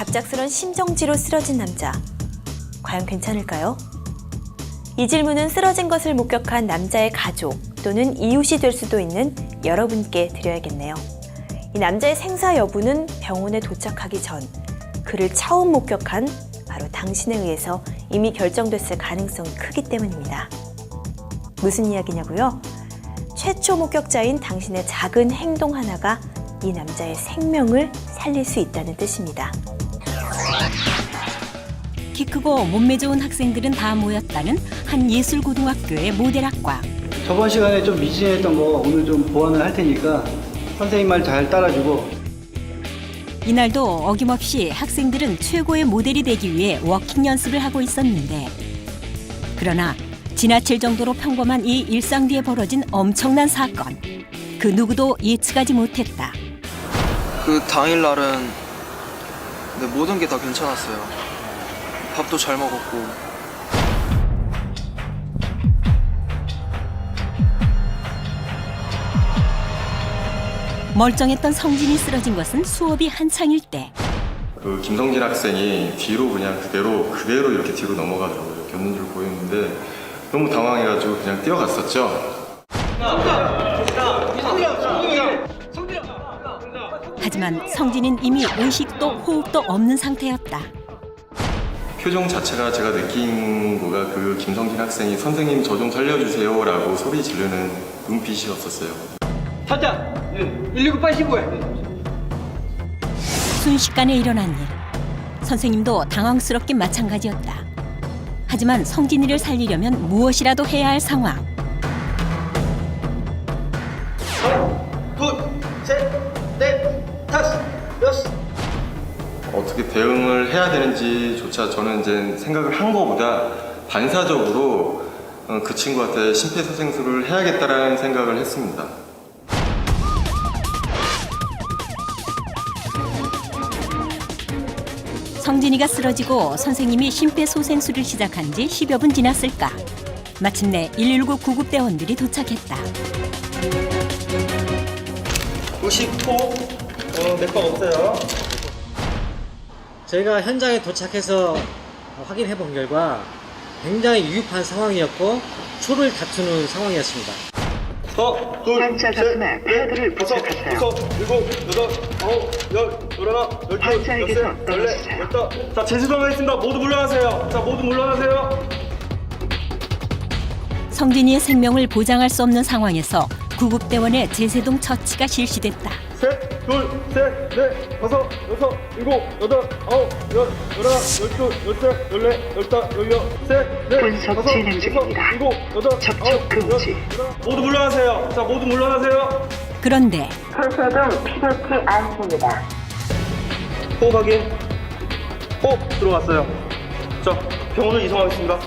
갑작스런 심정지로 쓰러진 남자. 과연 괜찮을까요? 이 질문은 쓰러진 것을 목격한 남자의 가족 또는 이웃이 될 수도 있는 여러분께 드려야겠네요. 이 남자의 생사 여부는 병원에 도착하기 전 그를 처음 목격한 바로 당신에 의해서 이미 결정됐을 가능성이 크기 때문입니다. 무슨 이야기냐고요? 최초 목격자인 당신의 작은 행동 하나가 이 남자의 생명을 살릴 수 있다는 뜻입니다. 키 크고 몸매 좋은 학생들은 다 모였다는 한 예술고등학교의 모델학과. 저번 시간에 좀 미진했던 거 오늘 좀 보완을 할 테니까 선생님 말 잘 따라주고. 이날도 어김없이 학생들은 최고의 모델이 되기 위해 워킹 연습을 하고 있었는데, 그러나 지나칠 정도로 평범한 이 일상 뒤에 벌어진 엄청난 사건. 그 누구도 예측하지 못했다. 그 당일날은 모든 게 다 괜찮았어요. 밥도 잘 먹었고. 멀쩡했던 성진이 쓰러진 것은 수업이 한창일 때. 그 김성진 학생이 뒤로 그냥 그대로 이렇게 뒤로 넘어가더라고요. 이렇게 없는 줄 보였는데 너무 당황해가지고 그냥 뛰어갔었죠. 하지만 성진은 이미 의식도 호흡도 없는 상태였다. 표정 자체가 제가 느낀 거가 그 김성진 학생이 선생님 저 좀 살려주세요라고 소리 지르는 눈빛이었었어요. 타자! 119 빨리 신고해! 순식간에 일어난 일. 선생님도 당황스럽긴 마찬가지였다. 하지만 성진이를 살리려면 무엇이라도 해야 할 상황. 둘, 셋, 넷, 다섯, 여섯. 어떻게 대응을 해야 되는지조차 저는 이제 생각을 한 거보다 반사적으로 그 친구한테 심폐소생술을 해야겠다라는 생각을 했습니다. 성진이가 쓰러지고 선생님이 심폐소생술을 시작한 지 10여 분 지났을까. 마침내 119 구급대원들이 도착했다. 의식호 맥박 없어요. 저희가 현장에 도착해서 확인해 본 결과 굉장히 유급한 상황이었고 초를 다투는 상황이었습니다. 환자 가슴에 패드를 부착하세요. 환자에게서 떨어지세요. 자, 재수동하겠습니다. 모두 물러나세요. 자, 모두 물러나세요. 성진이의 생명을 보장할 수 없는 상황에서 구급대원의 제세동 처치가 실시됐다. 셋, 둘, 셋, 넷, 다섯, 여섯, 일곱, 여덟, 아홉, 열, 열하나, 열둘, 열셋, 열넷, 열다, 열여, 셋, 넷, 분석 다섯, 진행 중입니다. 여섯, 일곱, 여덟, 접촉 아홉, 금지. 열. 모두 물러나세요. 자, 모두 물러나세요. 그런데 손소독 필요치 않습니다. 호흡 확인. 호흡 들어갔어요. 자, 병원을 이송하겠습니다.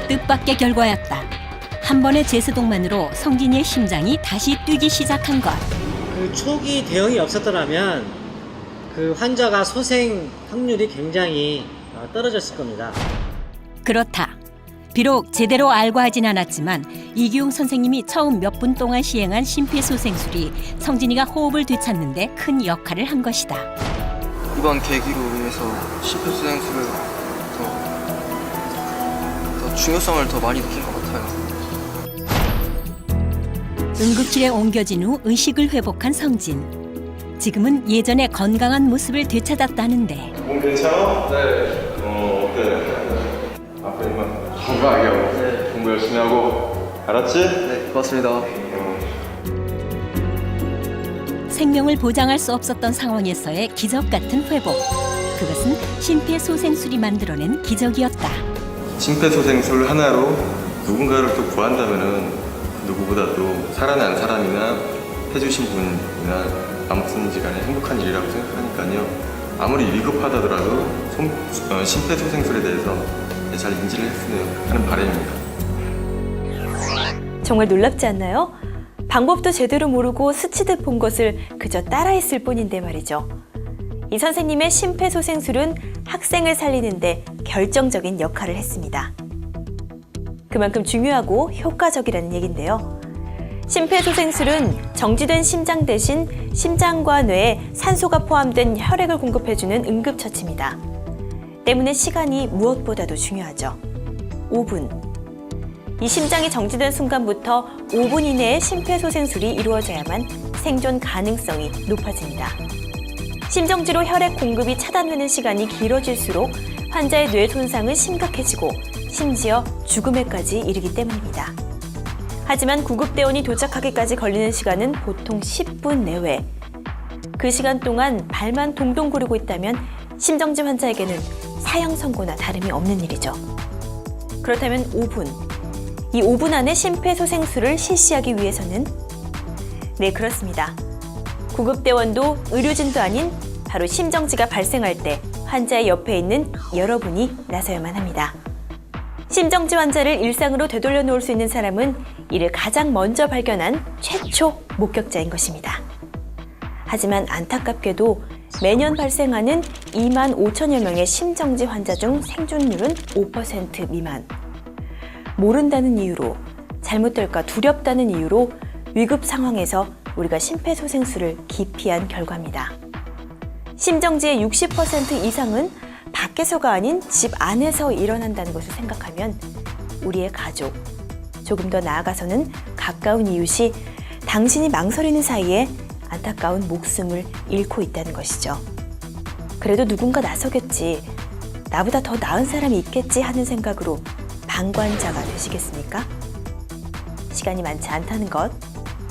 뜻밖의 결과였다. 한 번의 제세동만으로 성진이의 심장이 다시 뛰기 시작한 것. 그 초기 대응이 없었더라면 그 환자가 소생 확률이 굉장히 떨어졌을 겁니다. 그렇다. 비록 제대로 알고 하진 않았지만 이기웅 선생님이 처음 몇 분 동안 시행한 심폐소생술이 성진이가 호흡을 되찾는 데 큰 역할을 한 것이다. 이번 계기로 인해서 심폐소생술을 더 중요성을 더 많이 느낀 것 같아요. 응급실에 옮겨진 후 의식을 회복한 성진. 지금은 예전의 건강한 모습을 되찾았다는데. 몸 괜찮아? 네. 어때? 아프니까 건강하게 하고 공부 열심히 하고 알았지? 네, 고맙습니다. 생명을 보장할 수 없었던 상황에서의 기적 같은 회복. 그것은 심폐소생술이 만들어낸 기적이었다. 심폐소생술 하나로 누군가를 또 구한다면은 누구보다도 살아난 사람이나 해주신 분이나 아무튼지 간에 행복한 일이라고 생각하니까요. 아무리 위급하다더라도 심폐소생술에 대해서 잘 인지를 했으면 하는 바람입니다. 정말 놀랍지 않나요? 방법도 제대로 모르고 스치듯 본 것을 그저 따라했을 뿐인데 말이죠. 이 선생님의 심폐소생술은 학생을 살리는데 결정적인 역할을 했습니다. 그만큼 중요하고 효과적이라는 얘긴데요. 심폐소생술은 정지된 심장 대신 심장과 뇌에 산소가 포함된 혈액을 공급해주는 응급처치입니다. 때문에 시간이 무엇보다도 중요하죠. 5분. 이 심장이 정지된 순간부터 5분 이내에 심폐소생술이 이루어져야만 생존 가능성이 높아집니다. 심정지로 혈액 공급이 차단되는 시간이 길어질수록 환자의 뇌 손상은 심각해지고 심지어 죽음에까지 이르기 때문입니다. 하지만 구급대원이 도착하기까지 걸리는 시간은 보통 10분 내외. 그 시간 동안 발만 동동 구르고 있다면 심정지 환자에게는 사형 선고나 다름이 없는 일이죠. 그렇다면 5분. 이 5분 안에 심폐소생술을 실시하기 위해서는 네, 그렇습니다. 구급대원도 의료진도 아닌 바로 심정지가 발생할 때 환자의 옆에 있는 여러분이 나서야만 합니다. 심정지 환자를 일상으로 되돌려 놓을 수 있는 사람은 이를 가장 먼저 발견한 최초 목격자인 것입니다. 하지만 안타깝게도 매년 발생하는 2만 5천여 명의 심정지 환자 중 생존율은 5% 미만. 모른다는 이유로, 잘못될까 두렵다는 이유로 위급 상황에서 우리가 심폐소생술을 기피한 결과입니다. 심정지의 60% 이상은 밖에서가 아닌 집 안에서 일어난다는 것을 생각하면 우리의 가족, 조금 더 나아가서는 가까운 이웃이 당신이 망설이는 사이에 안타까운 목숨을 잃고 있다는 것이죠. 그래도 누군가 나서겠지, 나보다 더 나은 사람이 있겠지 하는 생각으로 방관자가 되시겠습니까? 시간이 많지 않다는 것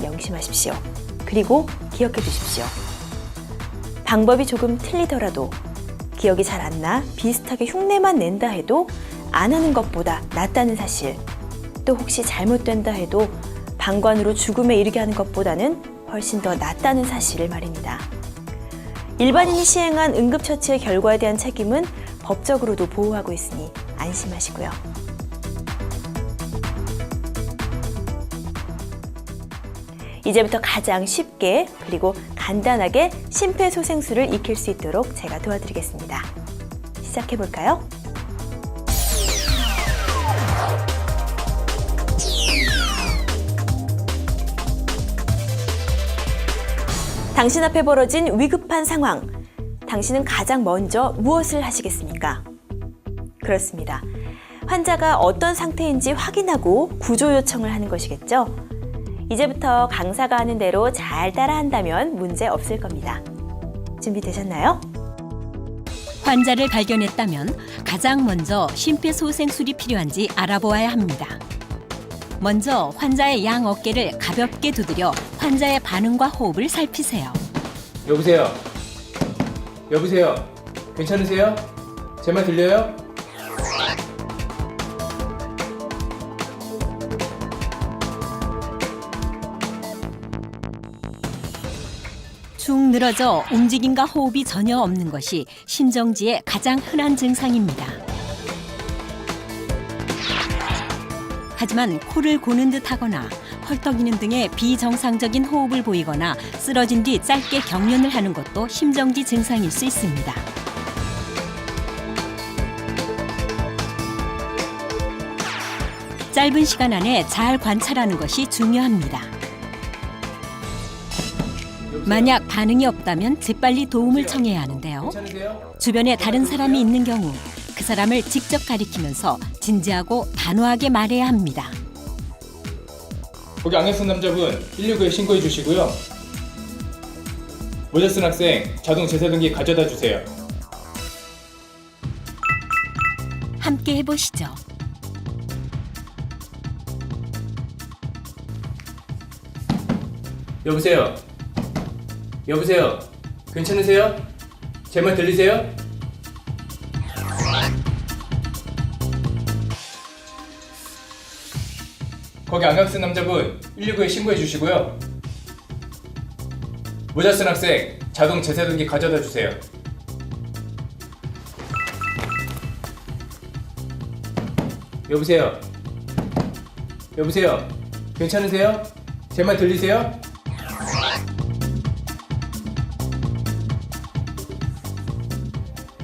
명심하십시오. 그리고 기억해 두십시오. 방법이 조금 틀리더라도, 기억이 잘 안 나 비슷하게 흉내만 낸다 해도 안 하는 것보다 낫다는 사실, 또 혹시 잘못된다 해도 방관으로 죽음에 이르게 하는 것보다는 훨씬 더 낫다는 사실을 말입니다. 일반인이 시행한 응급처치의 결과에 대한 책임은 법적으로도 보호하고 있으니 안심하시고요. 이제부터 가장 쉽게 그리고 간단하게 심폐소생술을 익힐 수 있도록 제가 도와드리겠습니다. 시작해볼까요? 당신 앞에 벌어진 위급한 상황, 당신은 가장 먼저 무엇을 하시겠습니까? 그렇습니다. 환자가 어떤 상태인지 확인하고 구조 요청을 하는 것이겠죠? 이제부터 강사가 하는 대로 잘 따라한다면 문제 없을 겁니다. 준비되셨나요? 환자를 발견했다면 가장 먼저 심폐소생술이 필요한지 알아보아야 합니다. 먼저 환자의 양 어깨를 가볍게 두드려 환자의 반응과 호흡을 살피세요. 여보세요? 여보세요? 괜찮으세요? 제 말 들려요? 축 늘어져 움직임과 호흡이 전혀 없는 것이 심정지의 가장 흔한 증상입니다. 하지만 코를 고는 듯 하거나 헐떡이는 등의 비정상적인 호흡을 보이거나 쓰러진 뒤 짧게 경련을 하는 것도 심정지 증상일 수 있습니다. 짧은 시간 안에 잘 관찰하는 것이 중요합니다. 만약 반응이 없다면 재빨리 도움을 청해야 하는데요. 괜찮으세요? 주변에 다른 사람이 있는 경우 그 사람을 직접 가리키면서 진지하고 단호하게 말해야 합니다. 거기 안경 쓴 남자분 119에 신고해 주시고요. 모자 쓴 학생 자동 제사등기 가져다 주세요. 함께 해보시죠. 여보세요? 여보세요? 괜찮으세요? 제 말 들리세요? 거기 안경 쓴 남자분 119에 신고해 주시고요. 모자 쓴 학생 자동 제사등기 가져다 주세요. 여보세요? 여보세요? 괜찮으세요? 제 말 들리세요?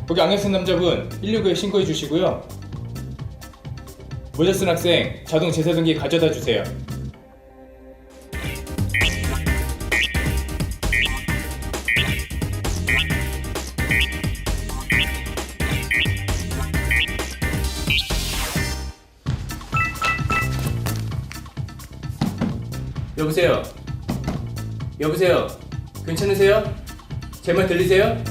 거기 안경 쓴 남자분 119에 신고해 주시고요. 모자 쓴 학생 자동 제사등기 가져다 주세요. 여보세요? 여보세요? 괜찮으세요? 제 말 들리세요?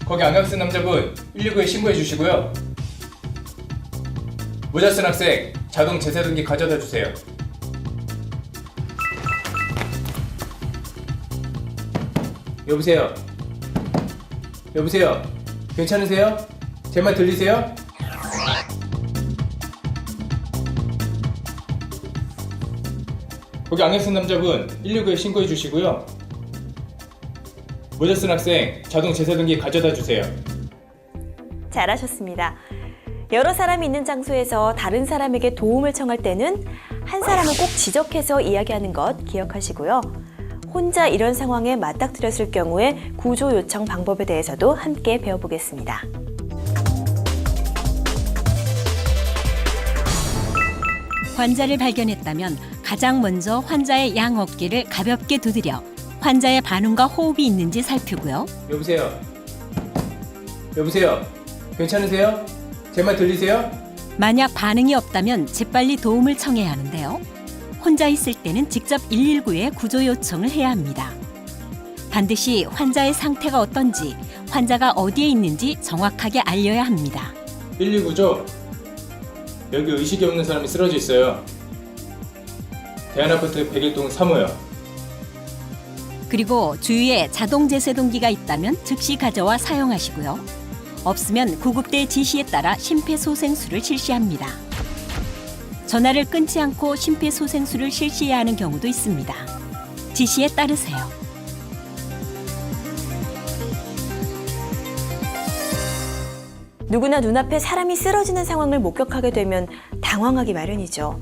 거기 안경 쓴 남자분 119에 신고해 주시고요. 모자 쓴 학생 자동 제세등기 가져다 주세요. 여보세요? 여보세요? 괜찮으세요? 제 말 들리세요? 거기 안경 쓴 남자분 119에 신고해 주시고요. 모자 쓴 학생 자동 제세등기 가져다 주세요. 잘하셨습니다. 여러 사람이 있는 장소에서 다른 사람에게 도움을 청할 때는 한 사람을 꼭 지적해서 이야기하는 것 기억하시고요. 혼자 이런 상황에 맞닥뜨렸을 경우에 구조 요청 방법에 대해서도 함께 배워보겠습니다. 환자를 발견했다면 가장 먼저 환자의 양 어깨를 가볍게 두드려 환자의 반응과 호흡이 있는지 살피고요. 여보세요? 여보세요? 괜찮으세요? 제 말 들리세요? 만약 반응이 없다면 재빨리 도움을 청해야 하는데요. 혼자 있을 때는 직접 119에 구조 요청을 해야 합니다. 반드시 환자의 상태가 어떤지, 환자가 어디에 있는지 정확하게 알려야 합니다. 119죠? 여기 의식이 없는 사람이 쓰러져 있어요. 대한아파트 101동 3호요. 그리고 주위에 자동 제세동기가 있다면 즉시 가져와 사용하시고요. 없으면 구급대의 지시에 따라 심폐소생술을 실시합니다. 전화를 끊지 않고 심폐소생술을 실시해야 하는 경우도 있습니다. 지시에 따르세요. 누구나 눈앞에 사람이 쓰러지는 상황을 목격하게 되면 당황하기 마련이죠.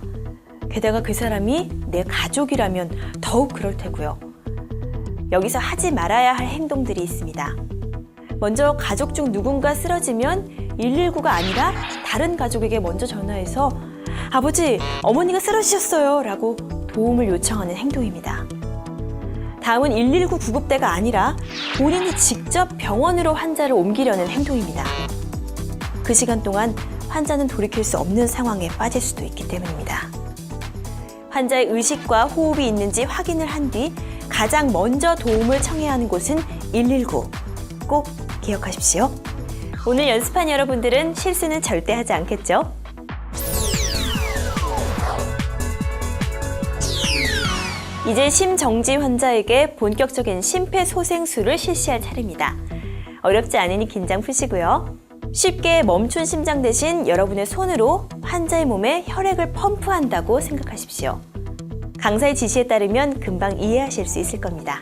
게다가 그 사람이 내 가족이라면 더욱 그럴 테고요. 여기서 하지 말아야 할 행동들이 있습니다. 먼저 가족 중 누군가 쓰러지면 119가 아니라 다른 가족에게 먼저 전화해서 아버지, 어머니가 쓰러지셨어요 라고 도움을 요청하는 행동입니다. 다음은 119 구급대가 아니라 본인이 직접 병원으로 환자를 옮기려는 행동입니다. 그 시간 동안 환자는 돌이킬 수 없는 상황에 빠질 수도 있기 때문입니다. 환자의 의식과 호흡이 있는지 확인을 한 뒤 가장 먼저 도움을 청해야 하는 곳은 119. 꼭 기억하십시오. 오늘 연습한 여러분들은 실수는 절대 하지 않겠죠? 이제 심정지 환자에게 본격적인 심폐소생술을 실시할 차례입니다. 어렵지 않으니 긴장 푸시고요. 쉽게 멈춘 심장 대신 여러분의 손으로 환자의 몸에 혈액을 펌프한다고 생각하십시오. 강사의 지시에 따르면 금방 이해하실 수 있을 겁니다.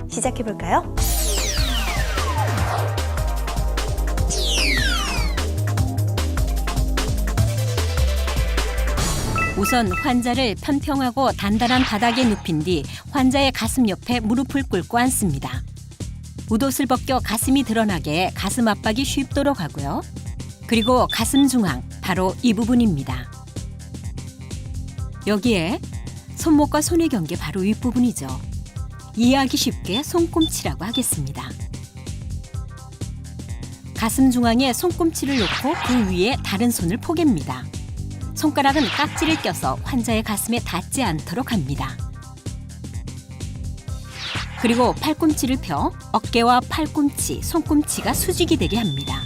시작해볼까요? 우선 환자를 편평하고 단단한 바닥에 눕힌 뒤 환자의 가슴 옆에 무릎을 꿇고 앉습니다. 웃옷을 벗겨 가슴이 드러나게 가슴 압박이 쉽도록 하고요. 그리고 가슴 중앙, 바로 이 부분입니다. 여기에 손목과 손의 경계 바로 윗부분이죠. 이해하기 쉽게 손꿈치라고 하겠습니다. 가슴 중앙에 손꿈치를 놓고 그 위에 다른 손을 포갭니다. 손가락은 깍지를 껴서 환자의 가슴에 닿지 않도록 합니다. 그리고 팔꿈치를 펴 어깨와 팔꿈치, 손꿈치가 수직이 되게 합니다.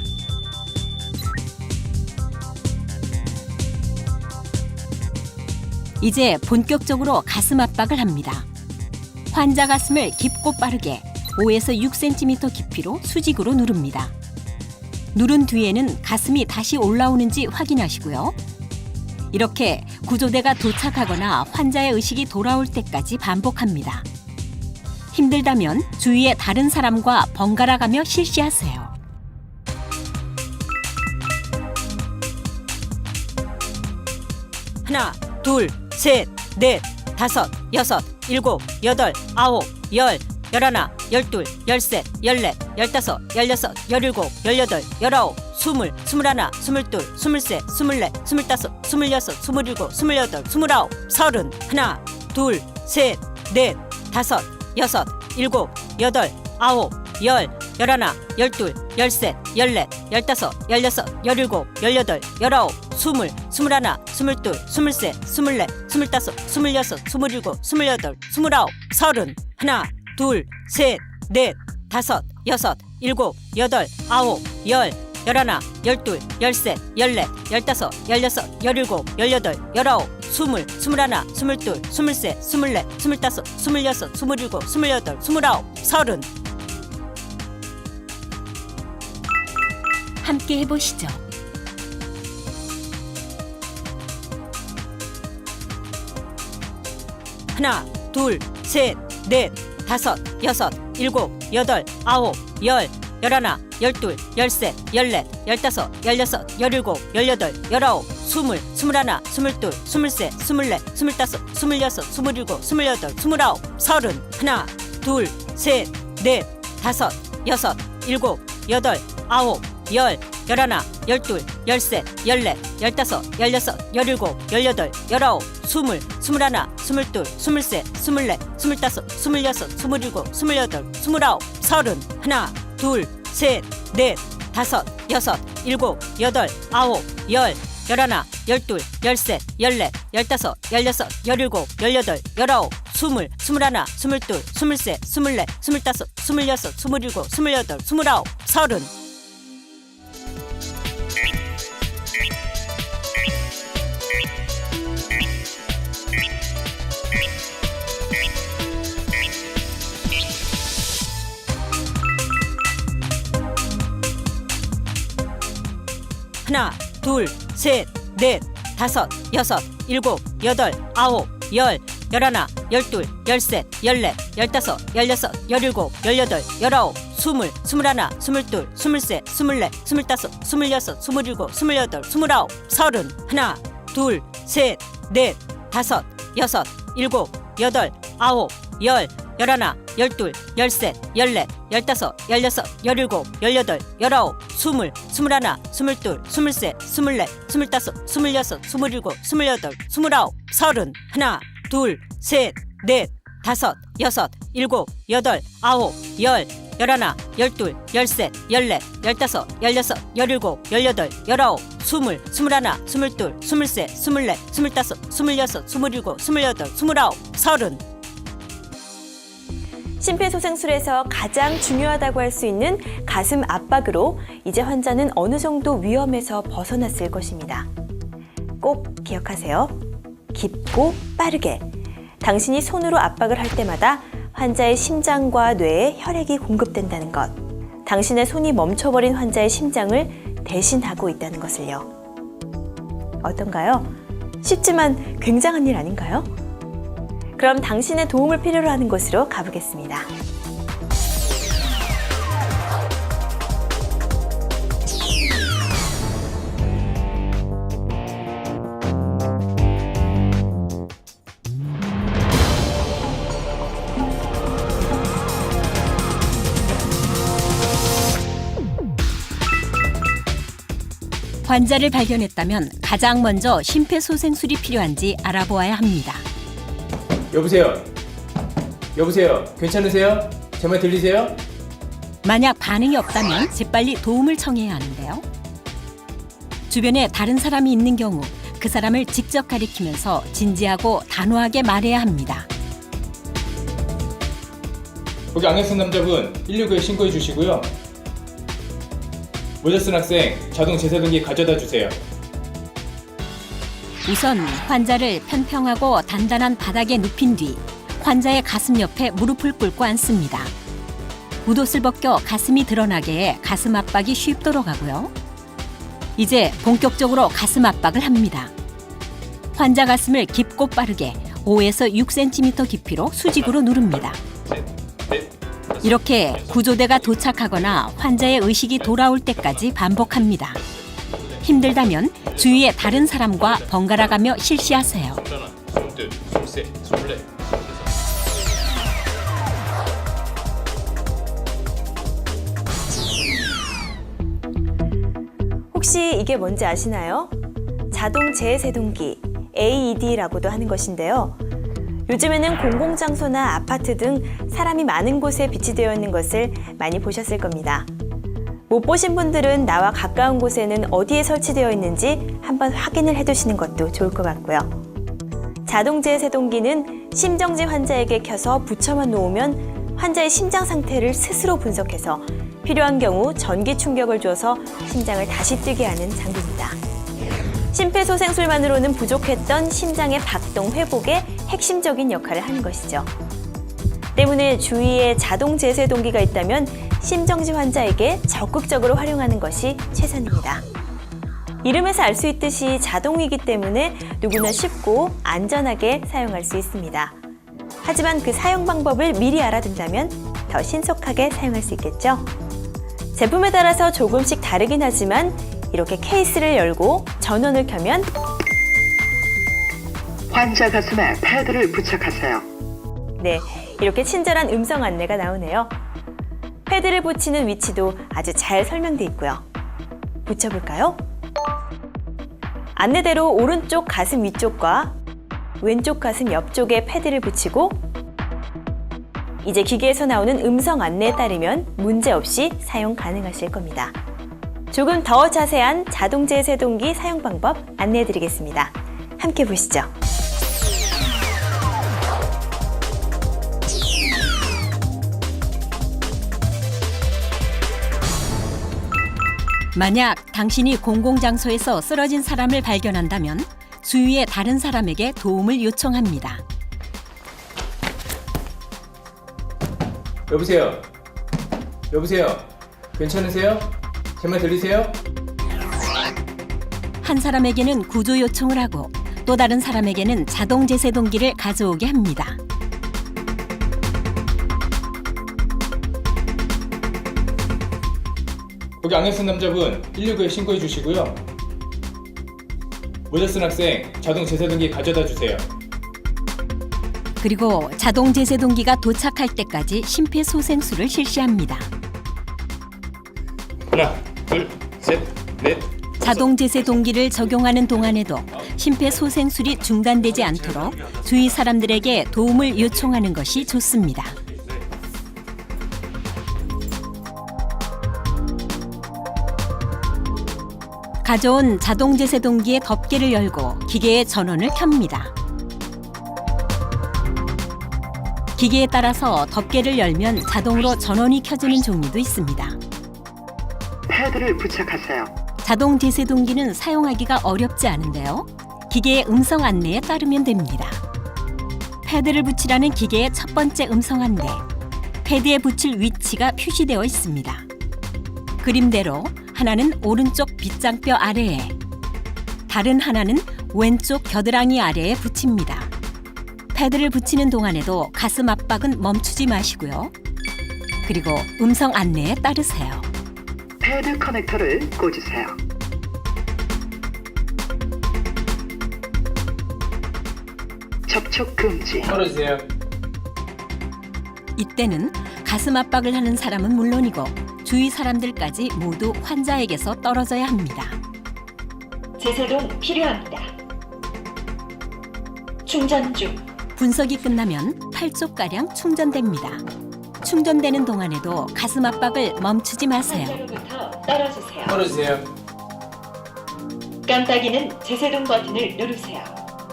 이제 본격적으로 가슴 압박을 합니다. 환자 가슴을 깊고 빠르게 5에서 6cm 깊이로 수직으로 누릅니다. 누른 뒤에는 가슴이 다시 올라오는지 확인하시고요. 이렇게 구조대가 도착하거나 환자의 의식이 돌아올 때까지 반복합니다. 힘들다면 주위의 다른 사람과 번갈아 가며 실시하세요. 하나, 둘, 셋, 넷, 다섯, 여섯, 일곱, 여덟, 아홉, 열, 열하나, 열둘, 열셋, 열넷, 열다섯, 열여섯, 열일곱, 열여덟, 열아홉, 스물, 스물하나, 스물둘, 스물셋, 스물넷, 스물다섯, 스물여섯, 스물일곱, 스물여덟, 스물아홉, 서른. 하나, 둘, 셋, 넷, 다섯, 여섯, 일곱, 여덟, 아홉, 열, 열하나, 열둘, 열셋, 열넷, 열다섯, 열여섯, 열일곱, 열여덟, 열아홉, 스물, 스물하나, 스물둘, 스물셋, 스물넷, 스물다섯, 스물여섯, 스물일곱, 스물여덟, 스물아홉, 서른. 하나, 둘, 셋, 넷, 다섯, 여섯, 일곱, 여덟, 아홉, 열, 열하나, 열둘, 열셋, 열넷, 열다섯, 열여섯, 열일곱, 열여덟, 열아홉, 스물, 스물하나, 스물둘, 스물셋, 스물넷, 스물다섯, 스물여섯, 스물일곱, 스물여덟, 스물아홉, 서른. 함께 해보시죠. 하나, 둘, 셋, 넷, 다섯, 여섯, 일곱, 여덟, 아홉, 열, 열하나, 열둘, 열셋, 열넷, 열다섯, 열여섯, 열일곱, 열여덟, 열아홉, 스물, 스물하나, 스물둘, 스물셋, 스물넷, 스물다섯, 스물여섯, 스물일곱, 스물여덟, 스물아홉, 서른. 하나, 둘, 셋, 넷, 다섯, 여섯, 일곱, 여덟, 아홉, 열, 열하나, 열둘, 열셋, 열넷, 열다섯, 열여섯, 열일곱, 열여덟, 열아홉, 스물, 스물하나, 스물둘, 스물셋, 스물넷, 스물다섯, 스물여섯, 스물일곱, 스물여덟, 스물아홉, 서른. 하나, 둘, 셋, 넷, 다섯, 여섯, 일곱, 여덟, 아홉, 열, 열하나, 열둘, 열셋, 열넷, 열다섯, 열여섯, 열일곱, 열여덟, 열아홉, 스물, 스물하나, 스물둘, 스물셋, 스물넷, 스물다섯, 스물여섯, 스물일곱, 스물여덟, 스물아홉, 서른. 하나, 둘, 셋, 넷, 다섯, 여섯, 일곱, 여덟, 아홉, 열, 열하나, 열둘, 열셋, 열넷, 열다섯, 열여섯, 열일곱, 열여덟, 열아홉, 스물, 스물하나, 스물둘, 스물셋, 스물넷, 스물다섯, 스물여섯, 스물일곱, 스물여덟, 스물아홉, 서른. 하나, 둘, 셋, 넷, 다섯, 여섯, 일곱, 여덟, 아홉, 열, 열하나, 열둘, 열셋, 열넷, 열다섯, 열여섯, 열일곱, 열여덟, 열아홉, 스물, 스물하나, 스물둘, 스물셋, 스물넷, 스물다섯, 스물여섯, 스물일곱, 스물여덟, 스물아홉, 서른. 하나, 둘, 셋, 넷, 다섯, 여섯, 일곱, 여덟, 아홉, 열, 열하나, 열둘, 열셋, 열넷, 열다섯, 열여섯, 열일곱, 열여덟, 열아홉, 스물, 스물하나, 스물둘, 스물셋, 스물넷, 스물다섯, 스물여섯, 스물일곱, 스물여덟, 스물아홉, 서른. 심폐소생술에서 가장 중요하다고 할 수 있는 가슴 압박으로 이제 환자는 어느 정도 위험에서 벗어났을 것입니다. 꼭 기억하세요. 깊고 빠르게. 당신이 손으로 압박을 할 때마다 환자의 심장과 뇌에 혈액이 공급된다는 것. 당신의 손이 멈춰버린 환자의 심장을 대신하고 있다는 것을요. 어떤가요? 쉽지만 굉장한 일 아닌가요? 그럼 당신의 도움을 필요로 하는 곳으로 가보겠습니다. 환자를 발견했다면 가장 먼저 심폐소생술이 필요한지 알아보아야 합니다. 여보세요? 여보세요? 괜찮으세요? 제 말 들리세요? 만약 반응이 없다면 재빨리 도움을 청해야 하는데요. 주변에 다른 사람이 있는 경우 그 사람을 직접 가리키면서 진지하고 단호하게 말해야 합니다. 거기 안경 쓴 남자분 119에 신고해 주시고요. 모자 쓴 학생 자동 제사등기 가져다 주세요. 우선 환자를 편평하고 단단한 바닥에 눕힌 뒤 환자의 가슴 옆에 무릎을 꿇고 앉습니다. 웃옷을 벗겨 가슴이 드러나게 해 가슴 압박이 쉽도록 하고요. 이제 본격적으로 가슴 압박을 합니다. 환자 가슴을 깊고 빠르게 5에서 6cm 깊이로 수직으로 누릅니다. 이렇게 구조대가 도착하거나 환자의 의식이 돌아올 때까지 반복합니다. 힘들다면 주위의 다른 사람과 번갈아 가며 실시하세요. 혹시 이게 뭔지 아시나요? 자동 재세동기, AED라고도 하는 것인데요. 요즘에는 공공장소나 아파트 등 사람이 많은 곳에 비치되어 있는 것을 많이 보셨을 겁니다. 못 보신 분들은 나와 가까운 곳에는 어디에 설치되어 있는지 한번 확인을 해두시는 것도 좋을 것 같고요. 자동제 세동기는 심정지 환자에게 켜서 붙여만 놓으면 환자의 심장 상태를 스스로 분석해서 필요한 경우 전기 충격을 줘서 심장을 다시 뛰게 하는 장비입니다. 심폐소생술만으로는 부족했던 심장의 박동 회복에 핵심적인 역할을 하는 것이죠. 때문에 주위에 자동 제세동기가 있다면 심정지 환자에게 적극적으로 활용하는 것이 최선입니다. 이름에서 알 수 있듯이 자동이기 때문에 누구나 쉽고 안전하게 사용할 수 있습니다. 하지만 그 사용 방법을 미리 알아둔다면 더 신속하게 사용할 수 있겠죠? 제품에 따라서 조금씩 다르긴 하지만 이렇게 케이스를 열고 전원을 켜면 환자 가슴에 패드를 부착하세요. 네, 이렇게 친절한 음성 안내가 나오네요. 패드를 붙이는 위치도 아주 잘 설명돼 있고요. 붙여볼까요? 안내대로 오른쪽 가슴 위쪽과 왼쪽 가슴 옆쪽에 패드를 붙이고 이제 기계에서 나오는 음성 안내에 따르면 문제없이 사용 가능하실 겁니다. 조금 더 자세한 자동제 세동기 사용 방법 안내해 드리겠습니다. 함께 보시죠. 만약 당신이 공공장소에서 쓰러진 사람을 발견한다면 주위의 다른 사람에게 도움을 요청합니다. 여보세요? 여보세요? 괜찮으세요? 제 말 들리세요? 한 사람에게는 구조 요청을 하고 또 다른 사람에게는 자동 제세동기를 가져오게 합니다. 거기 안경 쓴 남자분 119에 신고해 주시고요. 모자 쓴 학생 자동 제세동기 가져다 주세요. 그리고 자동 제세동기가 도착할 때까지 심폐소생술을 실시합니다. 하나, 둘, 셋, 넷. 자동 제세동기를 적용하는 동안에도 심폐소생술이 중단되지 않도록 주위 사람들에게 도움을 요청하는 것이 좋습니다. 가져온 자동 제세동기의 덮개를 열고 기계의 전원을 켭니다. 기계에 따라서 덮개를 열면 자동으로 전원이 켜지는 종류도 있습니다. 패드를 부착하세요. 자동 제세동기는 사용하기가 어렵지 않은데요. 기계의 음성 안내에 따르면 됩니다. 패드를 붙이라는 기계의 첫 번째 음성 안내. 패드에 붙일 위치가 표시되어 있습니다. 그림대로 하나는 오른쪽 빗장뼈 아래에, 다른 하나는 왼쪽 겨드랑이 아래에 붙입니다. 패드를 붙이는 동안에도 가슴 압박은 멈추지 마시고요. 그리고 음성 안내에 따르세요. 패드 커넥터를 꽂으세요. 접촉 금지. 떨어지세요. 이때는 가슴 압박을 하는 사람은 물론이고 주위 사람들까지 모두 환자에게서 떨어져야 합니다. 제세동 필요합니다. 충전 중. 분석이 끝나면 8초가량 충전됩니다. 충전되는 동안에도 가슴 압박을 멈추지 마세요. 환자로부터 떨어지세요. 떨어지세요. 깜빡이는 제세동 버튼을 누르세요.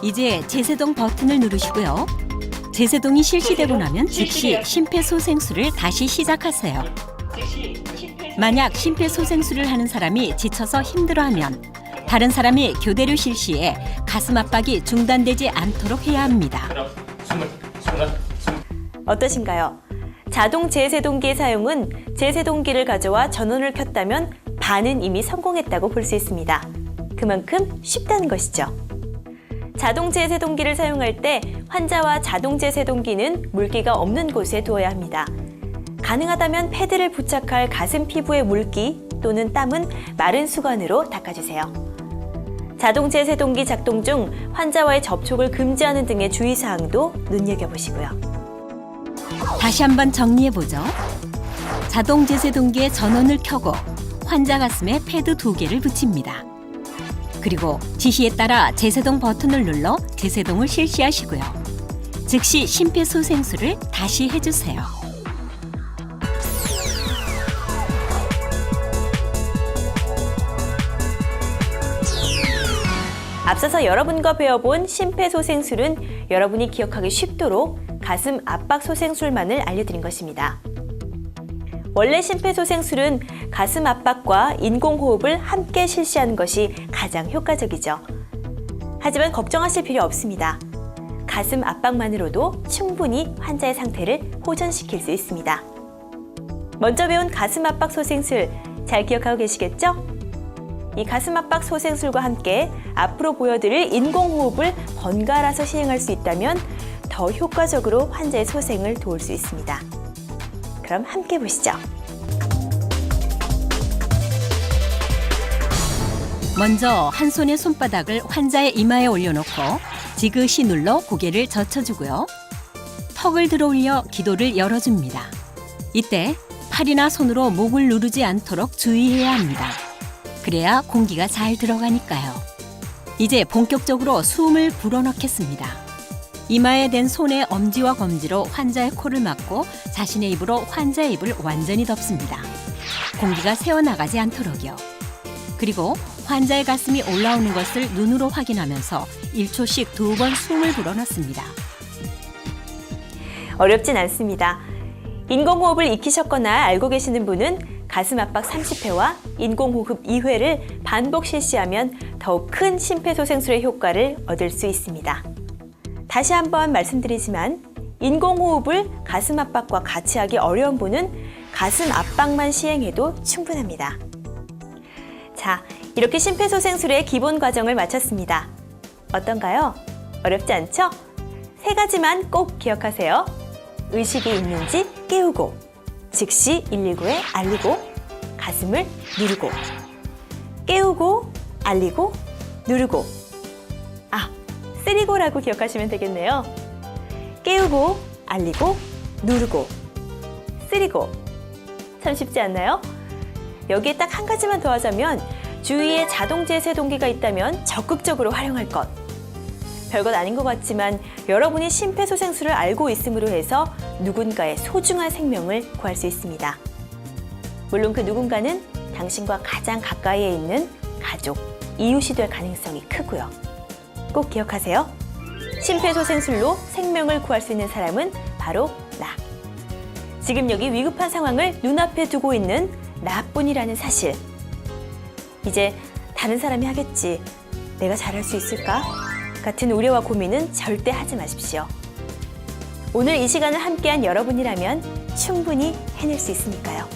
이제 제세동 버튼을 누르시고요. 제세동이 실시되고 나면 즉시 심폐소생술을 다시 시작하세요. 즉시 만약 심폐소생술을 하는 사람이 지쳐서 힘들어하면 다른 사람이 교대로 실시해 가슴 압박이 중단되지 않도록 해야 합니다. 어떠신가요? 자동 제세동기의 사용은 제세동기를 가져와 전원을 켰다면 반은 이미 성공했다고 볼 수 있습니다. 그만큼 쉽다는 것이죠. 자동 제세동기를 사용할 때 환자와 자동 제세동기는 물기가 없는 곳에 두어야 합니다. 가능하다면 패드를 부착할 가슴 피부의 물기 또는 땀은 마른 수건으로 닦아주세요. 자동 제세동기 작동 중 환자와의 접촉을 금지하는 등의 주의사항도 눈여겨보시고요. 다시 한번 정리해보죠. 자동 제세동기의 전원을 켜고 환자 가슴에 패드 2개를 붙입니다. 그리고 지시에 따라 제세동 버튼을 눌러 제세동을 실시하시고요. 즉시 심폐소생술을 다시 해주세요. 앞서서 여러분과 배워본 심폐소생술은 여러분이 기억하기 쉽도록 가슴 압박 소생술만을 알려드린 것입니다. 원래 심폐소생술은 가슴 압박과 인공호흡을 함께 실시하는 것이 가장 효과적이죠. 하지만 걱정하실 필요 없습니다. 가슴 압박만으로도 충분히 환자의 상태를 호전시킬 수 있습니다. 먼저 배운 가슴 압박 소생술 잘 기억하고 계시겠죠? 이 가슴 압박 소생술과 함께 앞으로 보여드릴 인공호흡을 번갈아서 시행할 수 있다면 더 효과적으로 환자의 소생을 도울 수 있습니다. 그럼 함께 보시죠. 먼저 한 손의 손바닥을 환자의 이마에 올려놓고 지그시 눌러 고개를 젖혀주고요. 턱을 들어 올려 기도를 열어줍니다. 이때 팔이나 손으로 목을 누르지 않도록 주의해야 합니다. 그래야 공기가 잘 들어가니까요. 이제 본격적으로 숨을 불어넣겠습니다. 이마에 댄 손의 엄지와 검지로 환자의 코를 막고 자신의 입으로 환자의 입을 완전히 덮습니다. 공기가 새어나가지 않도록요. 그리고 환자의 가슴이 올라오는 것을 눈으로 확인하면서 1초씩 2번 숨을 불어넣습니다. 어렵진 않습니다. 인공호흡을 익히셨거나 알고 계시는 분은 가슴 압박 30회와 인공호흡 2회를 반복 실시하면 더욱 큰 심폐소생술의 효과를 얻을 수 있습니다. 다시 한번 말씀드리지만 인공호흡을 가슴 압박과 같이 하기 어려운 분은 가슴 압박만 시행해도 충분합니다. 자, 이렇게 심폐소생술의 기본 과정을 마쳤습니다. 어떤가요? 어렵지 않죠? 3가지만 꼭 기억하세요. 의식이 있는지 깨우고, 즉시 119에 알리고, 가슴을 누르고. 깨우고, 알리고, 누르고. 쓰리고라고 기억하시면 되겠네요. 깨우고, 알리고, 누르고, 쓰리고. 참 쉽지 않나요? 여기에 딱 한 가지만 더 하자면 주위에 자동 제세동기가 있다면 적극적으로 활용할 것. 별것 아닌 것 같지만 여러분이 심폐소생술을 알고 있음으로 해서 누군가의 소중한 생명을 구할 수 있습니다. 물론 그 누군가는 당신과 가장 가까이에 있는 가족, 이웃이 될 가능성이 크고요. 꼭 기억하세요. 심폐소생술로 생명을 구할 수 있는 사람은 바로 나. 지금 여기 위급한 상황을 눈앞에 두고 있는 나뿐이라는 사실. 이제 다른 사람이 하겠지, 내가 잘할 수 있을까? 같은 우려와 고민은 절대 하지 마십시오. 오늘 이 시간을 함께한 여러분이라면 충분히 해낼 수 있으니까요.